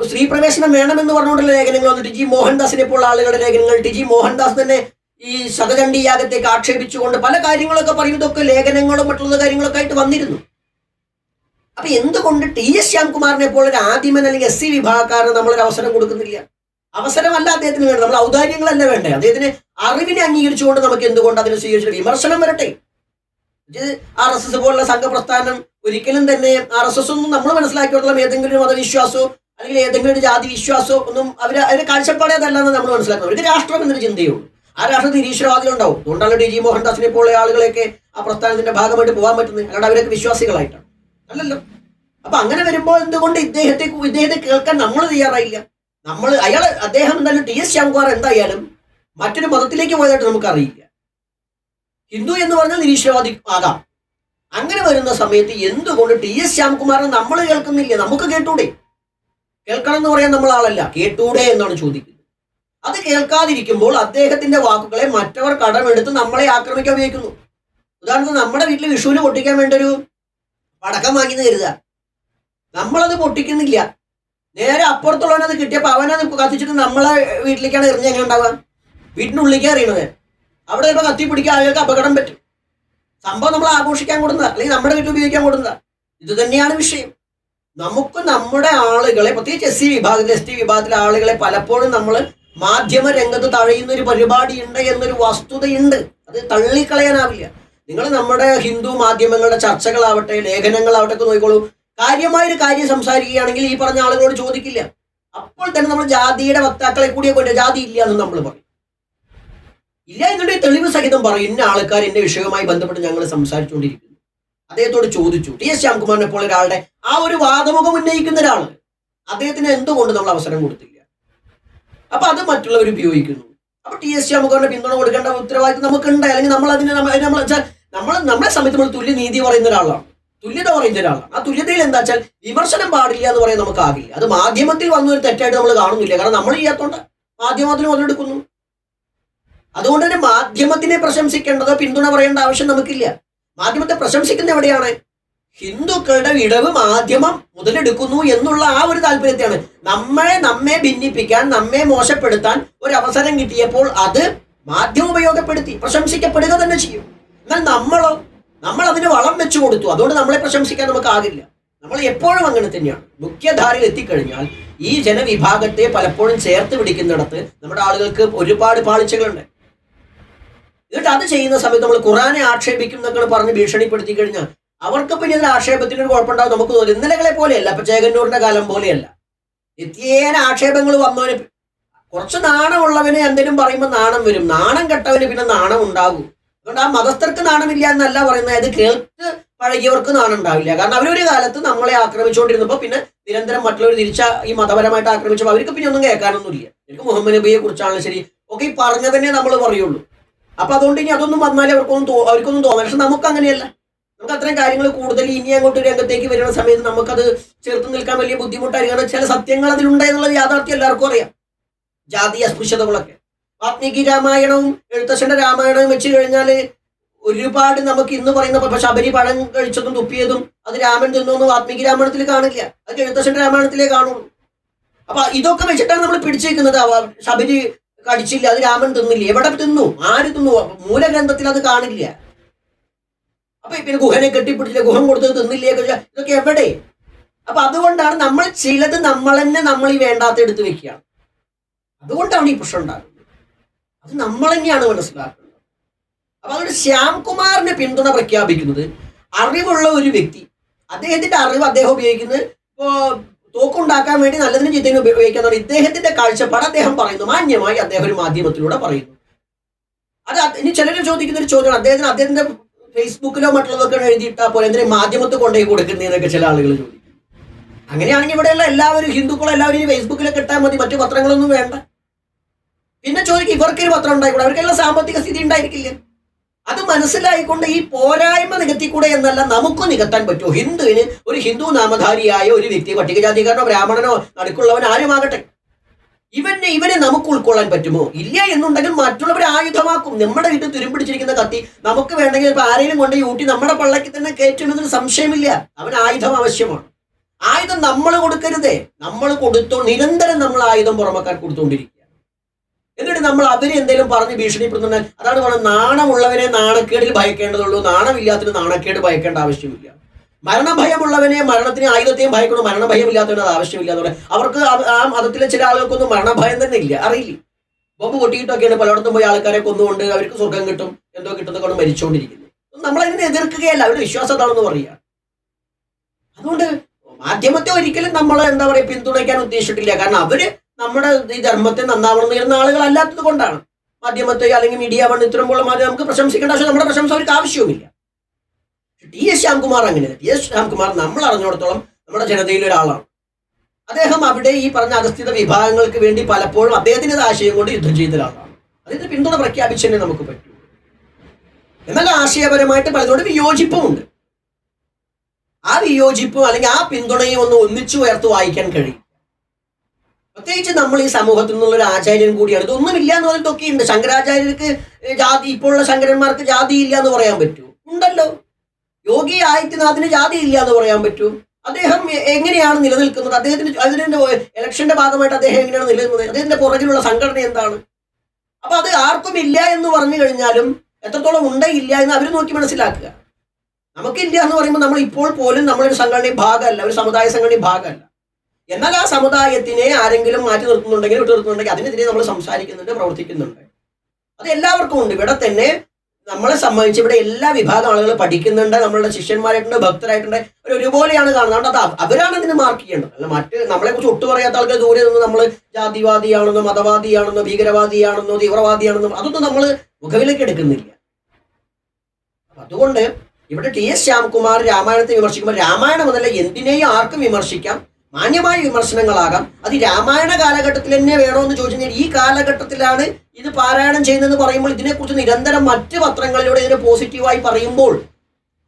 സ്ത്രീ പ്രവേശനം വേണമെന്ന് പറഞ്ഞുകൊണ്ടുള്ള ലേഖനങ്ങൾ വന്നു. TG മോഹൻദാസിനെ പോലുള്ള ആളുകളുടെ ലേഖനങ്ങൾ, TG മോഹൻദാസ് തന്നെ ഈ ശതചണ്ഡി യാഗത്തേക്ക് ആക്ഷേപിച്ചുകൊണ്ട് പല കാര്യങ്ങളൊക്കെ പറയുന്നതൊക്കെ ലേഖനങ്ങളും മറ്റുള്ള കാര്യങ്ങളൊക്കെ ആയിട്ട് വന്നിരുന്നു. അപ്പൊ എന്തുകൊണ്ട് TS ശ്യാംകുമാറിനെ പോലെ ഒരു ആദിമൻ അല്ലെങ്കിൽ SC വിഭാഗക്കാരന് നമ്മളൊരു അവസരം കൊടുക്കുന്നില്ല? അവസരമല്ല അദ്ദേഹത്തിന് വേണ്ടത്, നമ്മൾ ഔദാര്യങ്ങളല്ല വേണ്ടേ? അദ്ദേഹത്തിന് അറിവിനെ അംഗീകരിച്ചുകൊണ്ട് നമുക്ക് എന്തുകൊണ്ട് അതിനെ സ്വീകരിച്ചിട്ട് വിമർശനം വരട്ടെ? RSS പോലുള്ള സംഘപ്രസ്ഥാനം ഒരിക്കലും തന്നെ RSS ഒന്നും നമ്മൾ മനസ്സിലാക്കിയിട്ടുള്ള ഏതെങ്കിലും മതവിശ്വാസമോ അല്ലെങ്കിൽ ഏതെങ്കിലും ഒരു ജാതി വിശ്വാസമോ ഒന്നും അവരുടെ കാഴ്ചപ്പാടേ അതല്ലെന്ന് നമ്മൾ മനസ്സിലാക്കുന്നത്. അവർക്ക് രാഷ്ട്രം എന്നൊരു ചിന്തയുള്ളൂ. ആ രാഷ്ട്രത്തിൽ നിരീശ്വരവാദികളുണ്ടാവും. അതുകൊണ്ടാണ് TG മോഹൻദാസിനെ പോലുള്ള ആളുകളെയൊക്കെ ആ പ്രസ്ഥാനത്തിന്റെ ഭാഗമായിട്ട് പോകാൻ പറ്റുന്നത്. അല്ലാണ്ട് അവരൊക്കെ വിശ്വാസികളായിട്ടാണ് അല്ലല്ലോ. അപ്പൊ അങ്ങനെ വരുമ്പോൾ എന്തുകൊണ്ട് ഇദ്ദേഹത്തെ കേൾക്കാൻ നമ്മൾ തയ്യാറായില്ല? അദ്ദേഹം എന്തായാലും TS ശ്യാംകുമാർ എന്തായാലും മറ്റൊരു മതത്തിലേക്ക് പോയതായിട്ട് നമുക്കറിയില്ല. ഹിന്ദു എന്ന് പറഞ്ഞാൽ നിരീശ്വരവാദി ആകാം. അങ്ങനെ വരുന്ന സമയത്ത് എന്തുകൊണ്ട് TS ശ്യാംകുമാറിനെ നമ്മൾ കേൾക്കുന്നില്ല? നമുക്ക് കേട്ടൂടെ? കേൾക്കണം എന്ന് പറയാൻ നമ്മൾ ആളല്ല, കേട്ടൂടെ എന്നാണ് ചോദിക്കുന്നത്. അത് കേൾക്കാതിരിക്കുമ്പോൾ അദ്ദേഹത്തിന്റെ വാക്കുകളെ മറ്റവർ കടമെടുത്ത് നമ്മളെ ആക്രമിക്കാൻ ഉപയോഗിക്കുന്നു. ഉദാഹരണത്തിന് നമ്മുടെ വീട്ടിൽ വിഷുവിന് പൊട്ടിക്കാൻ വേണ്ട ഒരു പടക്കം വാങ്ങിന്ന് കരുതുക. നമ്മളത് പൊട്ടിക്കുന്നില്ല. നേരെ അപ്പുറത്തുള്ളവനത് കിട്ടിയപ്പോൾ അവനത് കത്തിച്ചിട്ട് നമ്മളെ വീട്ടിലേക്കാണ് എറിഞ്ഞ് എങ്ങനെ ഉണ്ടാവുക? വീട്ടിനുള്ളിലേക്ക് എറിയണത്. അവിടെ ചിലപ്പോൾ കത്തി പിടിക്കാൻ ആളുകൾക്ക് അപകടം പറ്റും. സംഭവം നമ്മൾ ആഘോഷിക്കാൻ കൊടുക്കുക അല്ലെങ്കിൽ നമ്മുടെ വീട്ടിൽ ഉപയോഗിക്കാൻ കൊടുക്കുക. ഇത് തന്നെയാണ് വിഷയം. നമുക്ക് നമ്മുടെ ആളുകളെ, പ്രത്യേകിച്ച് SC വിഭാഗത്തിൽ ST വിഭാഗത്തിലെ ആളുകളെ പലപ്പോഴും നമ്മൾ മാധ്യമ രംഗത്ത് തഴയുന്ന ഒരു പരിപാടിയുണ്ട് എന്നൊരു വസ്തുതയുണ്ട്. അത് തള്ളിക്കളയാനാവില്ല. നിങ്ങൾ നമ്മുടെ ഹിന്ദു മാധ്യമങ്ങളുടെ ചർച്ചകളാവട്ടെ ലേഖനങ്ങളാവട്ടെ ഒക്കെ നോക്കിക്കോളൂ. കാര്യമായൊരു കാര്യം സംസാരിക്കുകയാണെങ്കിൽ ഈ പറഞ്ഞ ആളുകളോട് ചോദിക്കില്ല. അപ്പോൾ തന്നെ നമ്മൾ ജാതിയുടെ വക്താക്കളെ കൂടിയെ കൊണ്ട് ജാതി ഇല്ല എന്ന് നമ്മൾ പറയും. ഇല്ല എന്നുണ്ടെങ്കിൽ തെളിവ് സഹിതം പറയും, ഇന്ന ആൾക്കാർ എന്റെ വിഷയവുമായി ബന്ധപ്പെട്ട് ഞങ്ങൾ സംസാരിച്ചുകൊണ്ടിരിക്കുന്നു. അദ്ദേഹത്തോട് ചോദിച്ചു. TS ശ്യാംകുമാറിനെ പോലെ ഒരാളുടെ ആ ഒരു വാദമുഖം ഉന്നയിക്കുന്ന ഒരാള്, അദ്ദേഹത്തിന് എന്തുകൊണ്ട് നമ്മൾ അവസരം കൊടുത്തില്ല? അപ്പൊ അത് മറ്റുള്ളവർ ഉപയോഗിക്കുന്നു. അപ്പൊ TS ശ്യാംകുമാറിന്റെ പിന്തുണ കൊടുക്കേണ്ട ഉത്തരവാദിത്വം നമുക്കുണ്ട്. അല്ലെങ്കിൽ നമ്മളെ സമയത്ത് നമ്മൾ തുല്യനീതി പറയുന്ന ഒരാളാണ്, തുല്യത പറയുന്ന ഒരാളാണ്. ആ തുല്യതയിൽ എന്താ വെച്ചാൽ വിമർശനം പാടില്ല എന്ന് പറയാൻ നമുക്കാകില്ല. അത് മാധ്യമത്തിൽ വന്ന ഒരു തെറ്റായിട്ട് നമ്മൾ കാണുന്നില്ല. കാരണം നമ്മൾ ചെയ്യാത്തോണ്ട് മാധ്യമത്തിന് മുതലെടുക്കുന്നു. അതുകൊണ്ട് തന്നെ മാധ്യമത്തിനെ പ്രശംസിക്കേണ്ടതോ പിന്തുണ പറയേണ്ട ആവശ്യം നമുക്കില്ല. മാധ്യമത്തെ പ്രശംസിക്കുന്ന എവിടെയാണ്? ഹിന്ദുക്കളുടെ വിടവ് മാധ്യമം മുതലെടുക്കുന്നു എന്നുള്ള ആ ഒരു താല്പര്യത്തെയാണ്. നമ്മെ ഭിന്നിപ്പിക്കാൻ, നമ്മെ മോശപ്പെടുത്താൻ ഒരു അവസരം കിട്ടിയപ്പോൾ അത് മാധ്യമം ഉപയോഗപ്പെടുത്തി പ്രശംസിക്കപ്പെടുക തന്നെ ചെയ്യും. എന്നാൽ നമ്മൾ അതിന് വളം വെച്ചു കൊടുത്തു. അതുകൊണ്ട് നമ്മളെ പ്രശംസിക്കാൻ നമുക്കാകില്ല. നമ്മൾ എപ്പോഴും അങ്ങനെ തന്നെയാണ്. മുഖ്യധാരയിൽ എത്തിക്കഴിഞ്ഞാൽ ഈ ജനവിഭാഗത്തെ പലപ്പോഴും ചേർത്ത് പിടിക്കുന്നിടത്ത് നമ്മുടെ ആളുകൾക്ക് ഒരുപാട് പാളിച്ചകളുണ്ട്. എന്നിട്ട് അത് ചെയ്യുന്ന സമയത്ത് നമ്മൾ ഖുറാനെ ആക്ഷേപിക്കും എന്നൊക്കെ പറഞ്ഞ് ഭീഷണിപ്പെടുത്തി കഴിഞ്ഞാൽ അവർക്ക് പിന്നെ ഇതിന് ആക്ഷേപത്തിന് ഒരു കുഴപ്പമുണ്ടാവും നമുക്ക് തോന്നി. ഇന്നലകളെ പോലെയല്ല, ഇപ്പൊ ചേകന്നൂരിന്റെ കാലം പോലെയല്ല. നിത്യേന ആക്ഷേപങ്ങൾ വന്നവന്, കുറച്ച് നാണമുള്ളവന് എന്തെങ്കിലും പറയുമ്പോൾ നാണം വരും, നാണം കെട്ടവന് പിന്നെ നാണം ഉണ്ടാകും. അതുകൊണ്ട് ആ മതസ്ഥർക്ക് നാണമില്ല എന്നല്ല പറയുന്നത്, അത് കേൾക്ക് പഴകിയവർക്ക് നാണം ഉണ്ടാവില്ല. കാരണം അവരൊരു കാലത്ത് നമ്മളെ ആക്രമിച്ചുകൊണ്ടിരുന്നപ്പോൾ പിന്നെ നിരന്തരം മറ്റുള്ളവർ ഈ മതപരമായിട്ട് ആക്രമിച്ചപ്പോൾ അവർക്ക് പിന്നെ ഒന്നും കേൾക്കാനൊന്നുമില്ല. എനിക്ക് മുഹമ്മദ് നബിയെ കുറിച്ചാണ് ശരി ഒക്കെ ഈ പറഞ്ഞതന്നെ നമ്മൾ പറയുള്ളൂ. അപ്പൊ അതുകൊണ്ട് ഇനി അതൊന്നും വന്നാലേ അവർക്കൊന്നും തോന്നും. പക്ഷെ നമുക്ക് അങ്ങനെയല്ല. നമുക്ക് അത്തരം കാര്യങ്ങൾ കൂടുതൽ ഇനി അങ്ങോട്ട് രംഗത്തേക്ക് വരുന്ന സമയത്ത് നമുക്കത് ചേർത്ത് നിൽക്കാൻ വലിയ ബുദ്ധിമുട്ടായിരിക്കും. കാരണം ചില സത്യങ്ങൾ അതിലുണ്ട് എന്നുള്ളത് യാഥാർത്ഥ്യം എല്ലാവർക്കും അറിയാം. ജാതീയ അസ്പൃശ്യതകളൊക്കെ വാത്മീകി രാമായണവും എഴുത്തച്ഛന്റെ രാമായണവും വെച്ച് കഴിഞ്ഞാൽ ഒരുപാട് നമുക്ക് ഇന്ന് പറയുന്ന ഇപ്പൊ ശബരി പഴം കഴിച്ചതും തുപ്പിയതും അത് രാമൻ തിന്നൊന്നും വാത്മീകി രാമായണത്തിൽ കാണില്ല, അത് എഴുത്തച്ഛന്റെ രാമായണത്തിലേ കാണുള്ളൂ. അപ്പൊ ഇതൊക്കെ വെച്ചിട്ടാണ് നമ്മൾ പിടിച്ചേക്കുന്നത്. ശബരി കടിച്ചില്ല, അത് രാമൻ തിന്നില്ല. എവിടെ തിന്നു, ആര് തിന്നു? മൂലഗ്രന്ഥത്തിൽ അത് കാണില്ല. അപ്പൊ പിന്നെ ഗുഹനെ കെട്ടിപ്പിടിച്ചില്ല, ഗുഹം കൊടുത്തത് തിന്നില്ലേ, ഇതൊക്കെ എവിടെ? അപ്പൊ അതുകൊണ്ടാണ് നമ്മൾ ചിലത് നമ്മൾ ഈ വേണ്ടാത്ത എടുത്ത് വെക്കുകയാണ്. അതുകൊണ്ടാണ് ഈ പ്രശ്നം ഉണ്ടാകുന്നത്. അത് നമ്മൾ തന്നെയാണ് മനസ്സിലാക്കുന്നത്. അപ്പൊ അതുകൊണ്ട് ശ്യാംകുമാറിന് പിന്തുണ പ്രഖ്യാപിക്കുന്നത് അറിവുള്ള ഒരു വ്യക്തി, അദ്ദേഹത്തിന്റെ അറിവ് അദ്ദേഹം ഉപയോഗിക്കുന്നത് ഇപ്പോ തോക്കുണ്ടാക്കാൻ വേണ്ടി നല്ലതിനും ചീത്തനും ഉപയോഗിക്കാന്നാണ് ഇദ്ദേഹത്തിന്റെ കാഴ്ചപ്പാട്. അദ്ദേഹം പറയുന്നു, മാന്യമായി അദ്ദേഹം ഒരു മാധ്യമത്തിലൂടെ പറയുന്നു. അത് ഇനി ചിലർ ചോദിക്കുന്ന ഒരു ചോദ്യമാണ്, അദ്ദേഹത്തിന്റെ ഫേസ്ബുക്കിലോ മറ്റുള്ളതൊക്കെ എഴുതിയിട്ടാ പോലെ എന്തിനും മാധ്യമത്തിൽ കൊണ്ടുപോയി കൊടുക്കുന്നതെന്നൊക്കെ ചില ആളുകൾ ചോദിക്കും. അങ്ങനെയാണെങ്കിൽ ഇവിടെയുള്ള എല്ലാവരും ഹിന്ദുക്കളും എല്ലാവരും ഈ ഫേസ്ബുക്കിലൊക്കെ ഇട്ടാൽ മതി, മറ്റു പത്രങ്ങളൊന്നും വേണ്ട. പിന്നെ ചോദിക്കും, ഇവർക്കൊരു പത്രം ഉണ്ടായിക്കൂടെ? അവർക്കെല്ലാം സാമ്പത്തിക സ്ഥിതി ഉണ്ടായിരിക്കില്ല. അത് മനസ്സിലായിക്കൊണ്ട് ഈ പോരായ്മ നികത്തിക്കൂടെ എന്നല്ല, നമുക്ക് നികത്താൻ പറ്റുമോ? ഹിന്ദുവിന് ഒരു ഹിന്ദു നാമധാരിയായ ഒരു വ്യക്തി, പട്ടികജാതിക്കാരനോ ബ്രാഹ്മണനോ നടുക്കുള്ളവൻ ആരുമാകട്ടെ, ഇവനെ നമുക്ക് ഉൾക്കൊള്ളാൻ പറ്റുമോ? ഇല്ല എന്നുണ്ടെങ്കിൽ മറ്റുള്ളവർ ആയുധമാക്കും. നമ്മുടെ വീട്ടിൽ തുരുമ്പിടിച്ചിരിക്കുന്ന കത്തി നമുക്ക് വേണമെങ്കിൽ ഇപ്പൊ ആരെങ്കിലും കൊണ്ട് ഊട്ടി നമ്മുടെ പള്ളക്ക് തന്നെ കയറ്റുന്നതിന് സംശയമില്ല. അവന് ആയുധം ആവശ്യമാണ്. ആയുധം നമ്മൾ കൊടുക്കരുതേ. നമ്മൾ നിരന്തരം നമ്മൾ ആയുധം പുറമക്കാർ കൊടുത്തുകൊണ്ടിരിക്കുക. എന്നിട്ട് നമ്മൾ അവരെ എന്തെങ്കിലും പറഞ്ഞ് ഭീഷണിപ്പെടുത്തുന്നാൽ അതാണ് പറയുന്നത്, നാണമുള്ളവനെ നാണക്കേടിൽ ഭയക്കേണ്ടതുള്ളൂ, നാണമില്ലാത്തതിന് നാണക്കേട് ഭയക്കേണ്ട ആവശ്യമില്ല. മരണഭയമുള്ളവനെ മരണത്തിന് ആയുധത്തെയും ഭയക്കണം, മരണഭയമില്ലാത്തവന് അത് ആവശ്യമില്ല എന്ന് പറയാം. അവർക്ക് ആ മതത്തിലെ ചില ആളുകൾക്കൊന്നും മരണഭയം തന്നെ ഇല്ല, അറിയില്ല. ബോംബ് പൊട്ടിയിട്ടൊക്കെയാണ് പലയിടത്തും പോയി ആൾക്കാരെ കൊന്നുകൊണ്ട് അവർക്ക് സ്വർഗം കിട്ടും എന്തോ കിട്ടുന്ന കൊണ്ട് മരിച്ചുകൊണ്ടിരിക്കുന്നത്. നമ്മളതിനെ എതിർക്കുകയല്ല, അവരുടെ വിശ്വാസം അതാണെന്ന് പറയുക. അതുകൊണ്ട് മാധ്യമത്തെ ഒരിക്കലും നമ്മൾ എന്താ പറയുക പിന്തുണയ്ക്കാൻ ഉദ്ദേശിച്ചിട്ടില്ല. കാരണം അവര് നമ്മുടെ ഈ ധർമ്മത്തെ നന്നാവണം എന്ന് വരുന്ന ആളുകളല്ലാത്തത് കൊണ്ടാണ് മാധ്യമത്തെ അല്ലെങ്കിൽ മീഡിയ വൺ ഇത്തരം പോലുള്ള മാധ്യമം നമുക്ക് പ്രശംസിക്കേണ്ട ആവശ്യം, നമ്മുടെ പ്രശംസ അവർക്ക് ആവശ്യവുമില്ല. ടി എസ് ശ്യാംകുമാർ അങ്ങനെയല്ല. ടി എസ് ശ്യാംകുമാർ നമ്മൾ അറിഞ്ഞിടത്തോളം നമ്മുടെ ജനതയിൽ ഒരാളാണ്. അദ്ദേഹം അവിടെ ഈ പറഞ്ഞ അധസ്ഥിത വിഭാഗങ്ങൾക്ക് വേണ്ടി പലപ്പോഴും അദ്ദേഹത്തിന്റെ ആശയം കൊണ്ട് യുദ്ധം ചെയ്ത ഒരാളാണ്. അതിന്റെ പിന്തുണ പ്രഖ്യാപിച്ചതന്നെ നമുക്ക് പറ്റൂ. എന്നാൽ ആശയപരമായിട്ട് പലതോടും വിയോജിപ്പുമുണ്ട്. ആ വിയോജിപ്പും അല്ലെങ്കിൽ ആ പിന്തുണയും ഒന്ന് ഒന്നിച്ചു ഉയർത്ത് വായിക്കാൻ കഴിയും. പ്രത്യേകിച്ച് നമ്മൾ ഈ സമൂഹത്തിൽ നിന്നുള്ള ഒരു ആചാര്യൻ കൂടിയാണ്. ഇതൊന്നുമില്ല എന്ന് പറഞ്ഞിട്ടൊക്കെ ഉണ്ട്. ശങ്കരാചാര്യർക്ക് ജാതി, ഇപ്പോഴുള്ള ശങ്കരന്മാർക്ക് ജാതി ഇല്ല എന്ന് പറയാൻ പറ്റൂ? ഉണ്ടല്ലോ. യോഗി ആദിത്യനാഥിന് ജാതി ഇല്ല എന്ന് പറയാൻ പറ്റും. അദ്ദേഹം എങ്ങനെയാണ് നിലനിൽക്കുന്നത്? അദ്ദേഹത്തിന് അതിന്റെ ഇലക്ഷന്റെ ഭാഗമായിട്ട് അദ്ദേഹം എങ്ങനെയാണ് നിലനിൽക്കുന്നത്? അദ്ദേഹത്തിന്റെ പുറകിലുള്ള സംഘടന എന്താണ്? അപ്പൊ അത് ആർക്കും ഇല്ല എന്ന് പറഞ്ഞു കഴിഞ്ഞാലും എത്രത്തോളം ഉണ്ട് ഇല്ല എന്ന് അവർ നോക്കി മനസ്സിലാക്കുക. നമുക്കില്ല എന്ന് പറയുമ്പോൾ നമ്മൾ ഇപ്പോൾ പോലും നമ്മളൊരു സംഘടനയും ഭാഗമല്ല, ഒരു സമുദായ സംഘടനയും ഭാഗമല്ല. എന്നാൽ ആ സമുദായത്തിനെ ആരെങ്കിലും മാറ്റി നിർത്തുന്നുണ്ടെങ്കിൽ വിട്ടു നിർത്തുന്നുണ്ടെങ്കിൽ അതിനെതിരെ നമ്മൾ സംസാരിക്കുന്നുണ്ട്, പ്രവർത്തിക്കുന്നുണ്ട്. അത് എല്ലാവർക്കും ഉണ്ട്. ഇവിടെ തന്നെ നമ്മളെ സംബന്ധിച്ച് ഇവിടെ എല്ലാ വിഭാഗം ആളുകൾ പഠിക്കുന്നുണ്ട്, നമ്മളുടെ ശിഷ്യന്മാരായിട്ടുണ്ട്, ഭക്തരായിട്ടുണ്ട്. ഒരുപോലെയാണ് കാണുന്നത്. അത് അവരാണ് ഇതിന് മാർക്ക് ചെയ്യേണ്ടത്. അല്ല മറ്റ് നമ്മളെ കുറിച്ച് ഒട്ടു പറയാത്ത ആൾക്കാർ ദൂരെ നിന്ന് നമ്മൾ ജാതിവാദിയാണെന്നോ മതവാദിയാണെന്നോ ഭീകരവാദിയാണെന്നോ തീവ്രവാദിയാണെന്നോ അതൊന്നും നമ്മൾ മുഖവിലേക്ക് എടുക്കുന്നില്ല. അതുകൊണ്ട് ഇവിടെ ടി എസ് ശ്യാംകുമാർ രാമായണത്തെ വിമർശിക്കുമ്പോൾ രാമായണം എന്നല്ല എന്തിനേയും ആർക്കും വിമർശിക്കാം, മാന്യമായ വിമർശനങ്ങളാകാം. അത് രാമായണ കാലഘട്ടത്തിൽ തന്നെ വേണമെന്ന് ചോദിച്ചാൽ ഈ കാലഘട്ടത്തിലാണ് ഇത് പാരായണം ചെയ്യുന്നതെന്ന് പറയുമ്പോൾ ഇതിനെക്കുറിച്ച് നിരന്തരം മറ്റ് പത്രങ്ങളിലൂടെ ഇതിനെ പോസിറ്റീവായി പറയുമ്പോൾ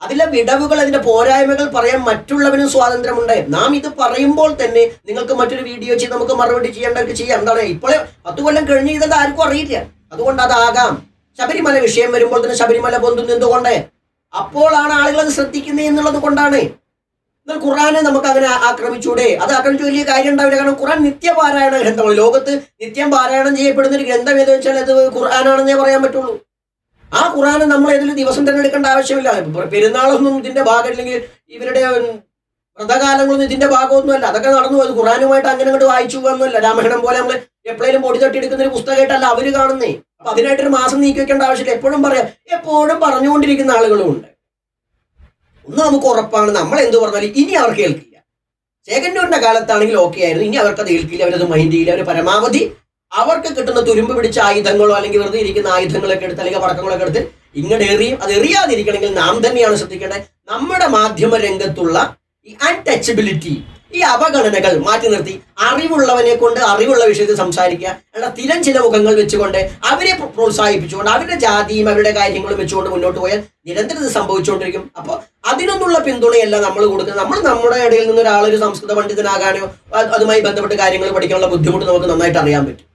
അതിലെ വിടവുകൾ, അതിന്റെ പോരായ്മകൾ പറയാൻ മറ്റുള്ളവനും സ്വാതന്ത്ര്യമുണ്ട്. നാം ഇത് പറയുമ്പോൾ തന്നെ നിങ്ങൾക്ക് മറ്റൊരു വീഡിയോ ചെയ്ത് നമുക്ക് മറുപടി ചെയ്യേണ്ടവർക്ക് ചെയ്യാം. എന്താണ് ഇപ്പോൾ 10 കൊല്ലം കഴിഞ്ഞ് ഇതത് ആർക്കും അറിയില്ല. അതുകൊണ്ട് അതാകാം. ശബരിമല വിഷയം വരുമ്പോൾ തന്നെ ശബരിമല പൊന്തുന്നത് എന്തുകൊണ്ട്? അപ്പോഴാണ് ആളുകൾ അത് ശ്രദ്ധിക്കുന്നത് എന്നുള്ളത് കൊണ്ടാണ്. എന്നാൽ ഖുർആനെ നമുക്ക് അങ്ങനെ ആക്രമിച്ചൂടെ? അത് ആക്രമിച്ചു വലിയ കാര്യം ഉണ്ടാവില്ല. കാരണം ഖുർആൻ നിത്യപാരായണ ഗ്രന്ഥമാണ്. ലോകത്ത് നിത്യം പാരായണം ചെയ്യപ്പെടുന്ന ഒരു ഗ്രന്ഥം ഏതെന്ന് വെച്ചാൽ അത് ഖുർആനാണെന്നേ പറയാൻ പറ്റുള്ളൂ. ആ ഖുർആനെ നമ്മൾ ഏതെങ്കിലും ദിവസം തിരഞ്ഞെടുക്കേണ്ട ആവശ്യമില്ല. പെരുന്നാളൊന്നും ഇതിന്റെ ഭാഗം, അല്ലെങ്കിൽ ഇവരുടെ വ്രതകാലങ്ങളൊന്നും ഇതിന്റെ ഭാഗമൊന്നുമല്ല. അതൊക്കെ നടന്നു പോയത് ഖുർആനുമായിട്ട് അങ്ങനെ അങ്ങോട്ട് വായിച്ചു പോകുന്നില്ല. രാമായണം പോലെ നമ്മൾ എപ്പോഴും പൊടി തട്ടിയെടുക്കുന്ന ഒരു പുസ്തകമായിട്ടല്ല അവര് കാണുന്നേ. അപ്പൊ അതിനായിട്ടൊരു മാസം നീക്കി വെക്കേണ്ട ആവശ്യമില്ല. എപ്പോഴും പറയാം, എപ്പോഴും പറഞ്ഞുകൊണ്ടിരിക്കുന്ന ആളുകളും ഉണ്ട്. ഒന്ന് നമുക്ക് ഉറപ്പാണ്, നമ്മൾ എന്ത് പറഞ്ഞാലും ഇനി അവർ കേൾക്കില്ല. ചേകന്നൂരിന്റെ കാലത്താണെങ്കിൽ ഓക്കെ ആയിരുന്നു, ഇനി അവർക്കത് കേൾക്കില്ല, അവരത് മൈൻഡ് ചെയ്യില്ല. അവർ പരമാവധി അവർക്ക് കിട്ടുന്ന തുരുമ്പ് പിടിച്ച ആയുധങ്ങളോ അല്ലെങ്കിൽ വെറുതെ ഇരിക്കുന്ന ആയുധങ്ങളൊക്കെ എടുത്ത് അല്ലെങ്കിൽ പടക്കങ്ങളൊക്കെ എടുത്ത് ഇങ്ങോട്ട് എറിയും. അത് എറിയാതിരിക്കണമെങ്കിൽ നാം തന്നെയാണ് ശ്രദ്ധിക്കേണ്ടത്. നമ്മുടെ മാധ്യമ രംഗത്തുള്ള ഈ അൺടച്ചബിലിറ്റി, ഈ അവഗണനകൾ മാറ്റി നിർത്തി അറിവുള്ളവനെ കൊണ്ട് അറിവുള്ള വിഷയത്തിൽ സംസാരിക്കുക. അല്ല സ്ഥിരം ചില മുഖങ്ങൾ വെച്ചുകൊണ്ട് അവരെ പ്രോത്സാഹിപ്പിച്ചുകൊണ്ട് അവരുടെ ജാതിയും അവരുടെ കാര്യങ്ങളും വെച്ചുകൊണ്ട് മുന്നോട്ട് പോയാൽ നിരന്തരം ഇത് സംഭവിച്ചുകൊണ്ടിരിക്കും. അപ്പോൾ അതിനൊന്നുള്ള പിന്തുണയല്ല നമ്മൾ കൊടുക്കുന്നത്. നമ്മൾ നമ്മുടെ ഇടയിൽ നിന്ന് ഒരാളൊരു സംസ്കൃത പണ്ഡിതനാകാനോ അതുമായി ബന്ധപ്പെട്ട് കാര്യങ്ങൾ പഠിക്കാനുള്ള ബുദ്ധിമുട്ട് നമുക്ക് നന്നായിട്ട് അറിയാൻ പറ്റും.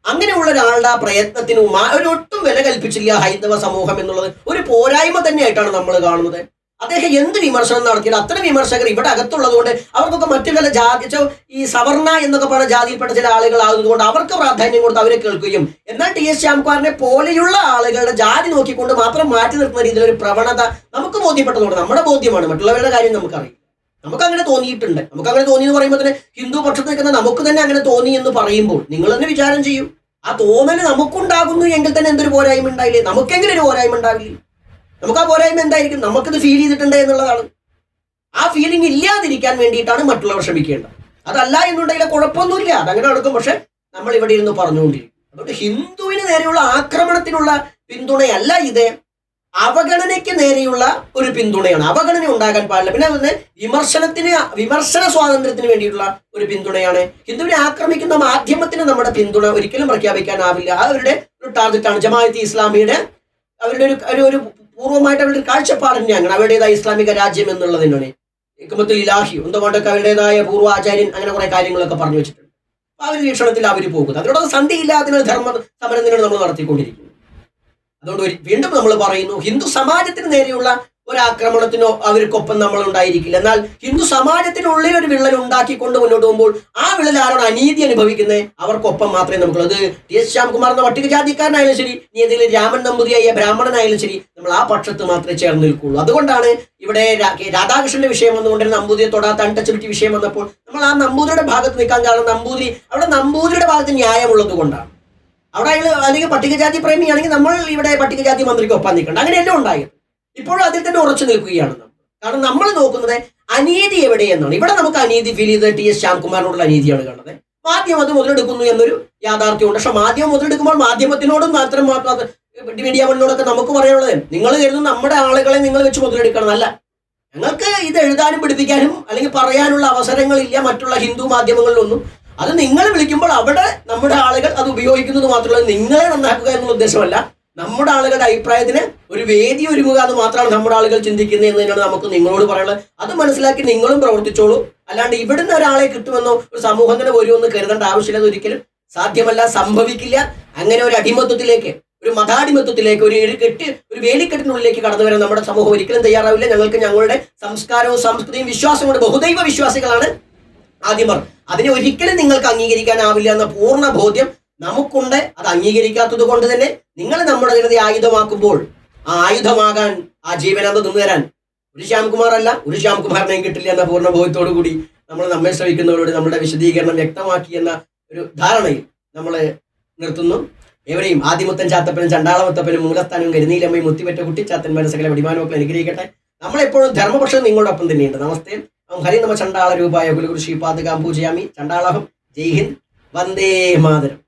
അങ്ങനെയുള്ള ഒരാളുടെ ആ പ്രയത്നത്തിന് ഒരൊട്ടും വില കൽപ്പിച്ചില്ല ഹൈന്ദവ സമൂഹം എന്നുള്ളത് ഒരു പോരായ്മ തന്നെയായിട്ടാണ് നമ്മൾ കാണുന്നത്. അദ്ദേഹം എന്ത് വിമർശനം നടത്തിയാലും അത്തരം വിമർശകർ ഇവിടെ അകത്തുള്ളത് കൊണ്ട് അവർക്കൊക്കെ മറ്റു ചില ജാതി ഈ സവർണ എന്നൊക്കെ പറഞ്ഞ ജാതിയിൽപ്പെട്ട ചില ആളുകളാകുന്നതുകൊണ്ട് അവർക്ക് പ്രാധാന്യം കൊടുത്ത് അവരെ കേൾക്കുകയും, എന്നാൽ ടി എസ് ശ്യാംകുമാറിനെ പോലെയുള്ള ആളുകളുടെ ജാതി നോക്കിക്കൊണ്ട് മാത്രം മാറ്റി നിർത്തുന്ന രീതിയിലൊരു പ്രവണത നമുക്ക് ബോധ്യപ്പെട്ടതുകൊണ്ട് നമ്മുടെ ബോധ്യമാണ്, മറ്റുള്ളവരുടെ കാര്യം നമുക്കറിയില്ല. നമുക്ക് അങ്ങനെ തോന്നിയിട്ടുണ്ട്. നമുക്ക് അങ്ങനെ തോന്നി എന്ന് പറയുമ്പോൾ തന്നെ ഹിന്ദു പക്ഷത്ത് നിൽക്കുന്ന നമുക്ക് തന്നെ അങ്ങനെ തോന്നി എന്ന് പറയുമ്പോൾ നിങ്ങൾ തന്നെ വിചാരം ചെയ്യും, ആ തോന്നല് നമുക്കുണ്ടാകുന്നു എങ്കിൽ തന്നെ എന്തൊരു പോരായ്മ ഉണ്ടായില്ലേ? നമുക്കെങ്കിലും ഒരു പോരായ്മ ഉണ്ടാവില്ലേ? നമുക്ക് ആ പോരായ്മ എന്തായിരിക്കും? നമുക്കിത് ഫീൽ ചെയ്തിട്ടുണ്ട് എന്നുള്ളതാണ്. ആ ഫീലിംഗ് ഇല്ലാതിരിക്കാൻ വേണ്ടിയിട്ടാണ് മറ്റുള്ളവർ ശ്രമിക്കേണ്ടത്. അതല്ല എന്നുണ്ടെങ്കിൽ കുഴപ്പമൊന്നുമില്ല, അതങ്ങനെ നടക്കും. പക്ഷെ നമ്മൾ ഇവിടെ ഇരുന്ന് പറഞ്ഞുകൊണ്ടിരിക്കും. അതുകൊണ്ട് ഹിന്ദുവിന് നേരെയുള്ള ആക്രമണത്തിനുള്ള പിന്തുണയല്ല ഇത്, അവഗണനയ്ക്ക് നേരെയുള്ള ഒരു പിന്തുണയാണ്. അവഗണന ഉണ്ടാകാൻ പാടില്ല. പിന്നെ അതിന് വിമർശന സ്വാതന്ത്ര്യത്തിന് വേണ്ടിയിട്ടുള്ള ഒരു പിന്തുണയാണ്. ഹിന്ദുവിനെ ആക്രമിക്കുന്ന മാധ്യമത്തിന് നമ്മുടെ പിന്തുണ ഒരിക്കലും പ്രഖ്യാപിക്കാനാവില്ല. അവരുടെ ഒരു ടാർഗറ്റാണ്. ജമാഅത്തെ ഇസ്ലാമിയുടെ അവരുടെ ഒരു പൂർവ്വമായിട്ട് അവരുടെ കാഴ്ചപ്പാട് തന്നെയാണ് അവരുടേതായ ഇസ്ലാമിക രാജ്യം എന്നുള്ളതിനാണ്. ഇഖ്മത്തുൽ ഇലാഹി എന്തുകൊണ്ടൊക്കെ അവരുടേതായ പൂർവ്വാചാര്യൻ അങ്ങനെ കുറെ കാര്യങ്ങളൊക്കെ പറഞ്ഞു വെച്ചിട്ടുണ്ട്. ആ ഒരു വീക്ഷണത്തിൽ അവർ പോകുന്നത്. അതിനോട് സന്ധിയില്ലാതെ ധർമ്മ സമരം തന്നെയാണ് നമ്മൾ നടത്തിക്കൊണ്ടിരിക്കുന്നത്. അതുകൊണ്ട് വീണ്ടും നമ്മൾ പറയുന്നു, ഹിന്ദു സമാജത്തിന് നേരെയുള്ള ഒരാക്രമണത്തിനോ അവർക്കൊപ്പം നമ്മൾ ഉണ്ടായിരിക്കില്ല. എന്നാൽ ഹിന്ദു സമാജത്തിനുള്ളിൽ ഒരു വിള്ളൽ ഉണ്ടാക്കിക്കൊണ്ട് മുന്നോട്ട് പോകുമ്പോൾ ആ വിള്ളൽ ആരാണ് അനീതി അനുഭവിക്കുന്നത് അവർക്കൊപ്പം മാത്രമേ നമുക്കുള്ളൂ. അത് ടി എസ് ശ്യാംകുമാർ എന്ന പട്ടികജാതിക്കാരനായാലും ശരി, നീ ഏതെങ്കിലും രാമൻ നമ്പൂതിരിയായ ബ്രാഹ്മണനായാലും ശരി, നമ്മൾ ആ പക്ഷത്ത് മാത്രമേ ചേർന്ന് നിൽക്കുള്ളൂ. അതുകൊണ്ടാണ് ഇവിടെ രാധാകൃഷ്ണന്റെ വിഷയം വന്നുകൊണ്ടിരുന്ന നമ്പൂതിരിയെ തൊടാത്ത അൺടച്ചബിലിറ്റി വിഷയം വന്നപ്പോൾ നമ്മൾ ആ നമ്പൂതിരിയുടെ ഭാഗത്ത് നിൽക്കാൻ കാരണം നമ്പൂതിരിയുടെ ഭാഗത്ത് ന്യായമുള്ളത് കൊണ്ടാണ്. അവിടെ അയാൾ അല്ലെങ്കിൽ പട്ടികജാതി പ്രേമിയാണെങ്കിൽ നമ്മൾ ഇവിടെ പട്ടികജാതി മന്ത്രിക്ക് ഒപ്പം നിൽക്കണ്ട. അങ്ങനെയല്ലേ ഉണ്ടായത്. ഇപ്പോഴും അതിൽ തന്നെ ഉറച്ചു നിൽക്കുകയാണ് നമ്മൾ. കാരണം നമ്മൾ നോക്കുന്നത് അനീതി എവിടെയെന്നാണ്. ഇവിടെ നമുക്ക് അനീതി ഫീൽ ചെയ്ത് ടി എസ് ശ്യാംകുമാറിനോടുള്ള അനീതിയാണ് കാണുന്നത്. മാധ്യമം അത് മുതലെടുക്കുന്നു എന്നൊരു യാഥാർത്ഥ്യമുണ്ട്. പക്ഷെ മാധ്യമം മുതലെടുക്കുമ്പോൾ മാധ്യമത്തിനോടും മാത്രം മീഡിയ വണ്ണിനോടൊക്കെ നമുക്ക് പറയാനുള്ളത്, നിങ്ങൾ കരുതുന്ന നമ്മുടെ ആളുകളെ നിങ്ങൾ വെച്ച് മുതലെടുക്കണം. അല്ല, ഞങ്ങൾക്ക് ഇത് എഴുതാനും പഠിപ്പിക്കാനും അല്ലെങ്കിൽ പറയാനുള്ള അവസരങ്ങളില്ല മറ്റുള്ള ഹിന്ദു മാധ്യമങ്ങളിലൊന്നും. അത് നിങ്ങൾ വിളിക്കുമ്പോൾ അവിടെ നമ്മുടെ ആളുകൾ അത് ഉപയോഗിക്കുന്നത് മാത്രമല്ല, നിങ്ങളെ നന്നാക്കുക എന്നുള്ള ഉദ്ദേശമല്ല, നമ്മുടെ ആളുകളുടെ അഭിപ്രായത്തിന് ഒരു വേദി ഒരുങ്ങുക എന്ന് മാത്രമാണ് നമ്മുടെ ആളുകൾ ചിന്തിക്കുന്നത് എന്നതിനാണ് നമുക്ക് നിങ്ങളോട് പറയുന്നത്. അത് മനസ്സിലാക്കി നിങ്ങളും പ്രവർത്തിച്ചോളൂ. അല്ലാണ്ട് ഇവിടുന്ന് ഒരാളെ കിട്ടുമെന്നോ ഒരു സമൂഹത്തിന് വരുമെന്ന് കരുതേണ്ട ആവശ്യമില്ല. ഒരിക്കലും സാധ്യമല്ല, സംഭവിക്കില്ല. അങ്ങനെ ഒരു അടിമത്വത്തിലേക്ക്, ഒരു മതാടിമത്വത്തിലേക്ക്, ഒരു വേലിക്കെട്ടിനുള്ളിലേക്ക് കടന്നു വരാൻ നമ്മുടെ സമൂഹം ഒരിക്കലും തയ്യാറാവില്ല. ഞങ്ങൾക്ക് ഞങ്ങളുടെ സംസ്കാരവും സംസ്കൃതിയും വിശ്വാസവും കൊണ്ട് ബഹുദൈവ വിശ്വാസികളാണ് ആദ്യമർ. അതിനെ ഒരിക്കലും നിങ്ങൾക്ക് അംഗീകരിക്കാനാവില്ല എന്ന പൂർണ്ണ ബോധ്യം നമുക്കുണ്ട്. അത് അംഗീകരിക്കാത്തത് കൊണ്ട് തന്നെ നിങ്ങൾ നമ്മുടെ ജനതയെ ആയുധമാക്കുമ്പോൾ ആ ആയുധമാകാൻ, ആ ജീവനന്ത നിന്ന് തരാൻ ഒരു ശ്യാംകുമാർ അല്ല, ഒരു ശ്യാംകുമാറിനെയും കിട്ടില്ല എന്ന പൂർണ്ണ ബോധ്യത്തോടു കൂടി നമ്മൾ നമ്മെ ശ്രമിക്കുന്നവരോട് നമ്മുടെ വിശദീകരണം വ്യക്തമാക്കി എന്ന ഒരു ധാരണയിൽ നമ്മൾ നിർത്തുന്നു. എവരെയും ആദിമുത്തൻ ചാത്തപ്പനും ചണ്ടാളമുത്തപ്പനും മൂലസ്ഥാനവും കരുനീലമ്മയും മുത്തിപ്പറ്റ കുട്ടിച്ചാത്തന്മാരും സകല വടിമാനമൊക്കെ അനുഗ്രഹിക്കട്ടെ. നമ്മളെപ്പോഴും ധർമ്മപക്ഷം നിങ്ങളുടെ ഒപ്പം തന്നെയുണ്ട്. നമസ്തേ. ഹരി നമ ചണ്ടാള രൂപായ കുലഗുരു ശ്രീപാദകാം പൂജയാമി. ചണ്ടാളഹം. ജയ് ഹിന്ദ്. വന്ദേ മാതരം.